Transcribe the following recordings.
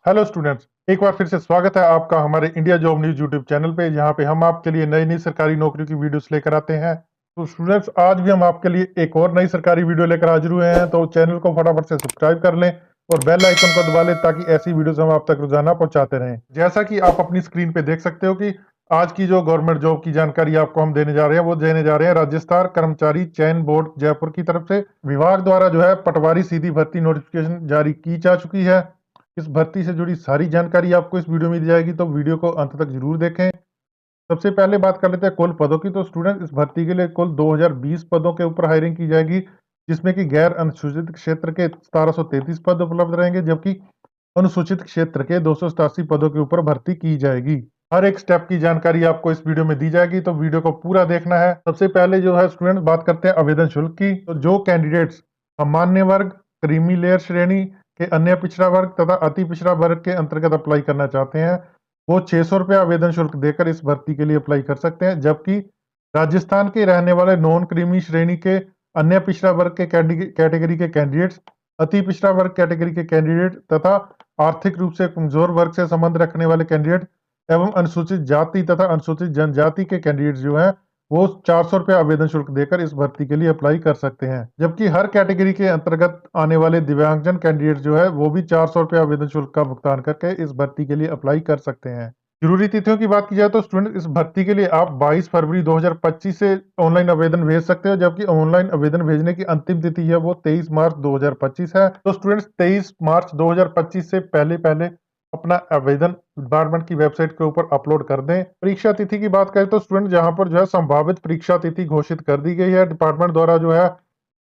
Hello students, एक बार फिर से स्वागत है आपका हमारे India job news YouTube channel पे, जहां पे हम आपके लिए नई नई सरकारी नौकरियों की वीडियोस लेकर आते हैं। तो स्टूडेंट्स, आज भी हम आपके लिए एक और नई सरकारी वीडियो लेकर हाजिर हुए हैं। तो चैनल को फटाफट से सब्सक्राइब कर लें और बेल आइकन को दबा लें ताकि ऐसी वीडियोस हम आप तक रोजाना पहुंचाते रहें। जैसा कि आप अपनी स्क्रीन पे देख सकते हो कि आज की जो गवर्नमेंट जॉब की जानकारी आपको हम देने जा रहे हैं, वो देने जा रहे हैं राजस्थान कर्मचारी चयन बोर्ड जयपुर की तरफ से। विभाग द्वारा जो है पटवारी सीधी भर्ती नोटिफिकेशन जारी की जा चुकी है। इस भर्ती से जुड़ी सारी जानकारी आपको इस वीडियो में दी जाएगी, तो वीडियो को अंत तक जरूर देखें। सबसे पहले बात कर लेते हैं कुल पदों की। तो स्टूडेंट, इस भर्ती के लिए कुल 2020 पदों के ऊपर हायरिंग की जाएगी, जिसमें कि गैर अनुसूचित क्षेत्र के 1733 पद उपलब्ध रहेंगे, जबकि अनुसूचित क्षेत्र के 287 पदों के ऊपर भर्ती की जाएगी। हर एक स्टेप की जानकारी आपको इस वीडियो में दी जाएगी, तो वीडियो को पूरा देखना है। सबसे पहले जो है स्टूडेंट, बात करते हैं आवेदन शुल्क की। तो जो कैंडिडेट्स सामान्य वर्ग, क्रीमी लेयर श्रेणी के अन्य पिछड़ा वर्ग तथा अति पिछड़ा वर्ग के अंतर्गत अप्लाई करना चाहते हैं, वो 600 रुपये आवेदन शुल्क देकर इस भर्ती के लिए अप्लाई कर सकते हैं। जबकि राजस्थान के रहने वाले नॉन क्रीमी श्रेणी के अन्य पिछड़ा वर्ग के कैटेगरी के कैंडिडेट्स, अति पिछड़ा वर्ग कैटेगरी के कैंडिडेट तथा आर्थिक रूप से कमजोर वर्ग से संबंध रखने वाले कैंडिडेट एवं अनुसूचित जाति तथा अनुसूचित जनजाति के कैंडिडेट जो हैं, वो 400 रुपये आवेदन शुल्क देकर इस भर्ती के लिए अप्लाई कर सकते हैं। जबकि हर कैटेगरी के अंतर्गत आने वाले दिव्यांगजन कैंडिडेट जो है, वो भी 400 रुपये आवेदन शुल्क का भुगतान करके इस भर्ती के लिए अप्लाई कर सकते हैं। जरूरी तिथियों की बात की जाए तो स्टूडेंट, इस भर्ती के लिए आप 22 फरवरी 2025 से ऑनलाइन आवेदन भेज सकते हो, जबकि ऑनलाइन आवेदन भेजने की अंतिम तिथि है वो 23 मार्च 2025 है। तो स्टूडेंट्स, 23 मार्च 2025 से पहले पहले अपना आवेदन डिपार्टमेंट की वेबसाइट के ऊपर अपलोड कर दें। परीक्षा तिथि की बात करें तो स्टूडेंट, जहां पर जो है संभावित परीक्षा तिथि घोषित कर दी गई है डिपार्टमेंट द्वारा, जो है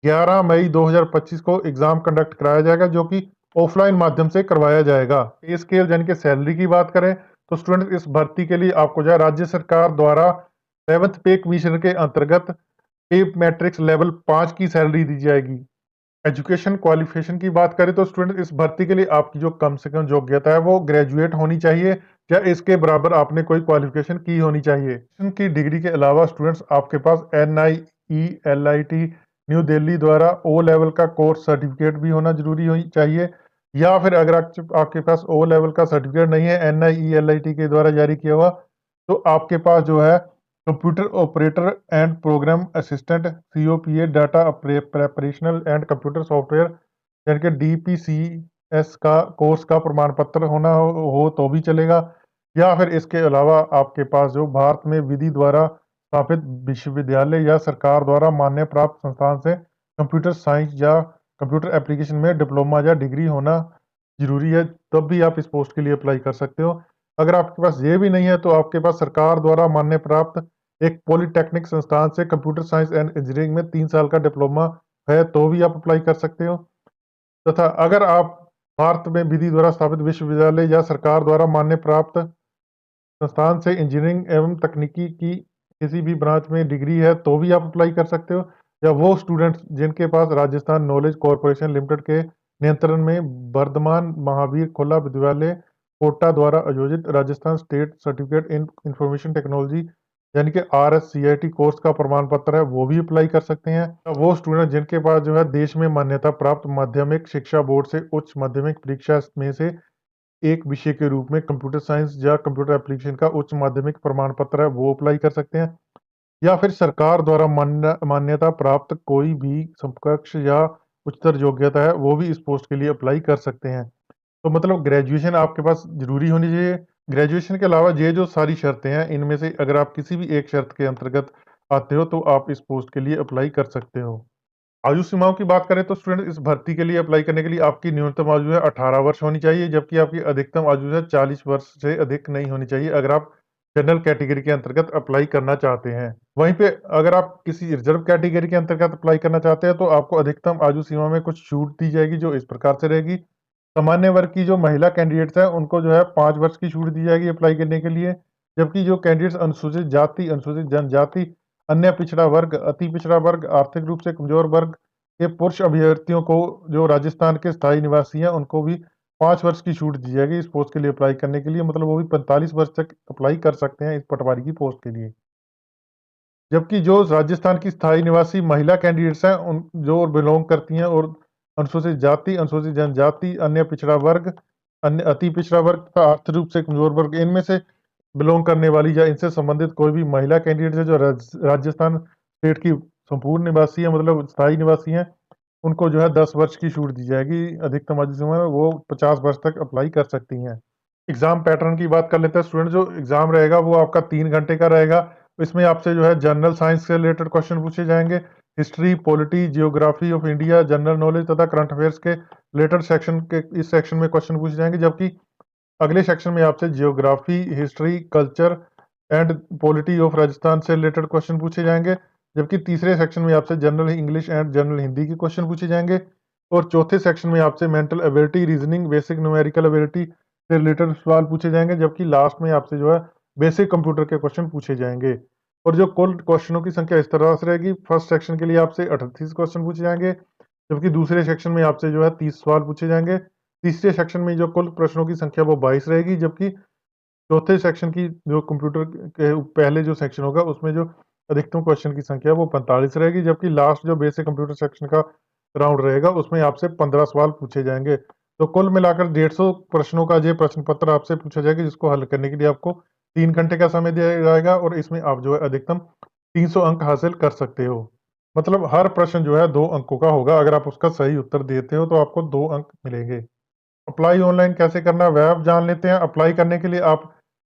11 मई 2025 को एग्जाम कंडक्ट कराया जाएगा, जो कि ऑफलाइन माध्यम से करवाया जाएगा। पे स्केल यानी कि सैलरी की बात करें तो स्टूडेंट, इस भर्ती के लिए आपको जो है राज्य सरकार द्वारा 7th पे कमीशन के अंतर्गत पे मैट्रिक्स लेवल 5 की सैलरी दी जाएगी। एजुकेशन क्वालिफिकेशन की बात करें तो स्टूडेंट, इस भर्ती के लिए आपकी जो कम से कम योग्यता है वो ग्रेजुएट होनी चाहिए या इसके बराबर आपने कोई क्वालिफिकेशन की होनी चाहिए। की डिग्री के अलावा स्टूडेंट्स, आपके पास NIE LIT न्यू दिल्ली द्वारा ओ लेवल का कोर्स सर्टिफिकेट भी होना जरूरी होनी चाहिए। या फिर अगर आपके पास ओ लेवल का सर्टिफिकेट नहीं है NIE LIT के द्वारा जारी किया हुआ, तो आपके पास जो है computer operator and program assistant COPA data preparational and computer software यानी कि DPCS का कोर्स का प्रमाण पत्र होना हो तो भी चलेगा। या फिर इसके अलावा आपके पास जो भारत में विधि द्वारा स्थापित विश्वविद्यालय या सरकार द्वारा मान्य प्राप्त संस्थान से कंप्यूटर साइंस या कंप्यूटर एप्लीकेशन में डिप्लोमा या डिग्री होना जरूरी है, तब भी आप इस पोस्ट के लिए अप्लाई कर सकते हो। अगर आपके पास ये भी नहीं है तो आपके पास सरकार द्वारा मान्य प्राप्त एक पॉलिटेक्निक संस्थान से कंप्यूटर साइंस एंड इंजीनियरिंग में 3 साल का डिप्लोमा है, तो भी आप अप्लाई कर सकते हो। तथा अगर आप भारत में विधि द्वारा स्थापित विश्वविद्यालय या सरकार द्वारा मान्य प्राप्त संस्थान से इंजीनियरिंग एवं तकनीकी की किसी भी ब्रांच में डिग्री है, तो भी आप अप्लाई कर सकते हो। या वो स्टूडेंट्स जिनके पास राजस्थान नॉलेज कॉरपोरेशन लिमिटेड के नियंत्रण में वर्धमान महावीर खुला विद्यालय कोटा द्वारा आयोजित Rajasthan state certificate in information technology यानी कि RSCIT कोर्स का प्रमाण पत्र है, वो भी अप्लाई कर सकते हैं। या वो स्टूडेंट जिनके पास जो है देश में मान्यता प्राप्त माध्यमिक शिक्षा बोर्ड से उच्च माध्यमिक परीक्षा में से एक विषय के रूप में कंप्यूटर साइंस या कंप्यूटर एप्लीकेशन का उच्च माध्यमिक प्रमाण पत्र है, वो अप्लाई कर सकते हैं। या फिर सरकार द्वारा मान्यता प्राप्त कोई भी समकक्ष या उच्चतर योग्यता है, वो भी इस पोस्ट के लिए अप्लाई कर सकते हैं। तो मतलब ग्रेजुएशन आपके पास जरूरी होनी चाहिए। ग्रेजुएशन के अलावा ये जो सारी शर्तें हैं, इनमें से अगर आप किसी भी एक शर्त के अंतर्गत आते हो, तो आप इस पोस्ट के लिए अप्लाई कर सकते हो। आयु सीमाओं की बात करें तो स्टूडेंट, इस भर्ती के लिए अप्लाई करने के लिए आपकी न्यूनतम आयु है 18 वर्ष होनी चाहिए, जबकि आपकी अधिकतम आयु है 40 वर्ष से अधिक नहीं होनी चाहिए अगर आप जनरल कैटेगरी के अंतर्गत अप्लाई करना चाहते हैं। वहीं पे अगर आप किसी रिजर्व कैटेगरी के अंतर्गत अप्लाई करना चाहते हैं, तो आपको अधिकतम आयु सीमा में कुछ छूट दी जाएगी, जो इस प्रकार से रहेगी। सामान्य वर्ग की जो महिला कैंडिडेट्स हैं, उनको जो है 5 वर्ष की छूट दी जाएगी अप्लाई करने के लिए। जबकि जो कैंडिडेट्स अनुसूचित जाति, अनुसूचित जनजाति, अन्य पिछड़ा वर्ग, अति पिछड़ा वर्ग, आर्थिक रूप से कमजोर वर्ग के पुरुष अभ्यर्थियों को, जो राजस्थान के स्थायी निवासी हैं, उनको भी 5 वर्ष की छूट दी जाएगी इस पोस्ट के लिए अप्लाई करने के लिए। मतलब वो भी 45 वर्ष तक अप्लाई कर सकते हैं इस पटवारी की पोस्ट के लिए। जबकि जो राजस्थान की स्थायी निवासी महिला कैंडिडेट्स हैं, उन जो बिलोंग करती हैं और अनुसूचित जाति, अनुसूचित जनजाति, अन्य पिछड़ा वर्ग अन्य अति पिछड़ा वर्ग तथा आर्थिक रूप से कमजोर वर्ग, इनमें से बिलोंग करने वाली या इनसे संबंधित कोई भी महिला कैंडिडेट है जो राजस्थान स्टेट की संपूर्ण निवासी है, मतलब स्थायी निवासी है, उनको जो है 10 वर्ष की छूट दी जाएगी। अधिकतम आयु सीमा में वो 50 वर्ष तक अप्लाई कर सकती हैं। एग्जाम पैटर्न की बात कर लेते हैं स्टूडेंट। जो एग्जाम रहेगा वो आपका 3 घंटे का रहेगा। इसमें आपसे जो है जनरल साइंस से रिलेटेड क्वेश्चन पूछे जाएंगे, history, polity, geography of India, general knowledge तथा करंट अफेयर्स के रिलेटेड सेक्शन के इस सेक्शन में क्वेश्चन पूछे जाएंगे। जबकि अगले सेक्शन में आपसे geography, history, culture and polity of Rajasthan से रिलेटेड क्वेश्चन पूछे जाएंगे। जबकि तीसरे सेक्शन में आपसे general English and general Hindi के क्वेश्चन पूछे जाएंगे। और चौथे सेक्शन में आपसे mental ability, reasoning, basic numerical ability से रिलेटेड सवाल पूछे जाएंगे। जबकि लास्ट में आपसे जो है बेसिक कंप्यूटर के क्वेश्चन पूछे जाएंगे। और जो कुल क्वेश्चनों की संख्या इस तरह से रहेगी, फर्स्ट सेक्शन के लिए आपसे 38 क्वेश्चन पूछे जाएंगे, जबकि दूसरे सेक्शन में आपसे जो है 30 सवाल पूछे जाएंगे। तीसरे सेक्शन में जो कुल प्रश्नों की संख्या वो 22 रहेगी। जबकि चौथे सेक्शन की जो कंप्यूटर के पहले जो सेक्शन होगा उसमें जो अधिकतम क्वेश्चन की संख्या वो 45 रहेगी। जबकि लास्ट जो बेसिक कंप्यूटर सेक्शन का राउंड रहेगा उसमें आपसे 15 सवाल पूछे जाएंगे। तो कुल मिलाकर 150 प्रश्नों का ये प्रश्न पत्र आपसे पूछा जाएगा, जिसको हल करने के लिए आपको 3 घंटे का समय दिया जाएगा और इसमें आप जो है अधिकतम 300 अंक हासिल कर सकते हो। मतलब हर प्रश्न जो है 2 अंकों का होगा। अगर आप उसका सही उत्तर देते हो तो आपको 2 अंक मिलेंगे। अप्लाई ऑनलाइन कैसे करना है वह आप जान लेते हैं। अप्लाई करने के लिए आप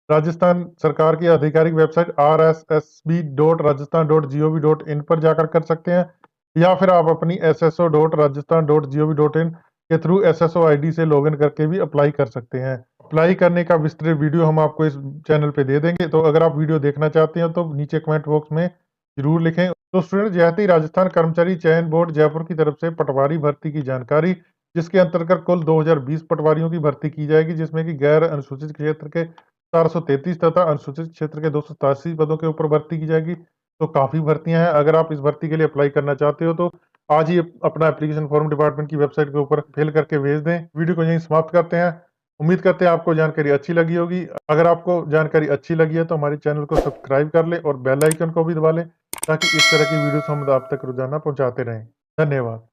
राजस्थान सरकार की आधिकारिक वेबसाइट rssb.rajasthan.gov.in पर जाकर कर सकते हैं, या फिर आप अपनी sso.rajasthan.gov.in के थ्रू SSO ID से लॉगिन करके भी अप्लाई कर सकते हैं। अप्लाई करने का विस्तृत वीडियो हम आपको इस चैनल पे दे देंगे, तो अगर आप वीडियो देखना चाहते हैं तो नीचे कमेंट बॉक्स में जरूर लिखें। तो स्टूडेंट, जैसे ही राजस्थान कर्मचारी चयन बोर्ड जयपुर की तरफ से पटवारी भर्ती की जानकारी, जिसके अंतर्गत कुल 2020 पटवारियों की भर्ती की जाएगी, जिसमें कि गैर अनुसूचित क्षेत्र के 433 तथा अनुसूचित क्षेत्र के 287 पदों के ऊपर भर्ती की जाएगी। तो काफ़ी भर्तियां हैं। अगर आप इस भर्ती के लिए अप्लाई करना चाहते हो तो आज ही अपना एप्लीकेशन फॉर्म डिपार्टमेंट की वेबसाइट के ऊपर फिल करके भेज दें। वीडियो को यहीं समाप्त करते हैं। उम्मीद करते हैं आपको जानकारी अच्छी लगी होगी। अगर आपको जानकारी अच्छी लगी है तो हमारे चैनल को सब्सक्राइब कर लें और बेल आइकन को भी दबा लें, ताकि इस तरह की वीडियोस हम आप तक रोजाना पहुंचाते रहें। धन्यवाद।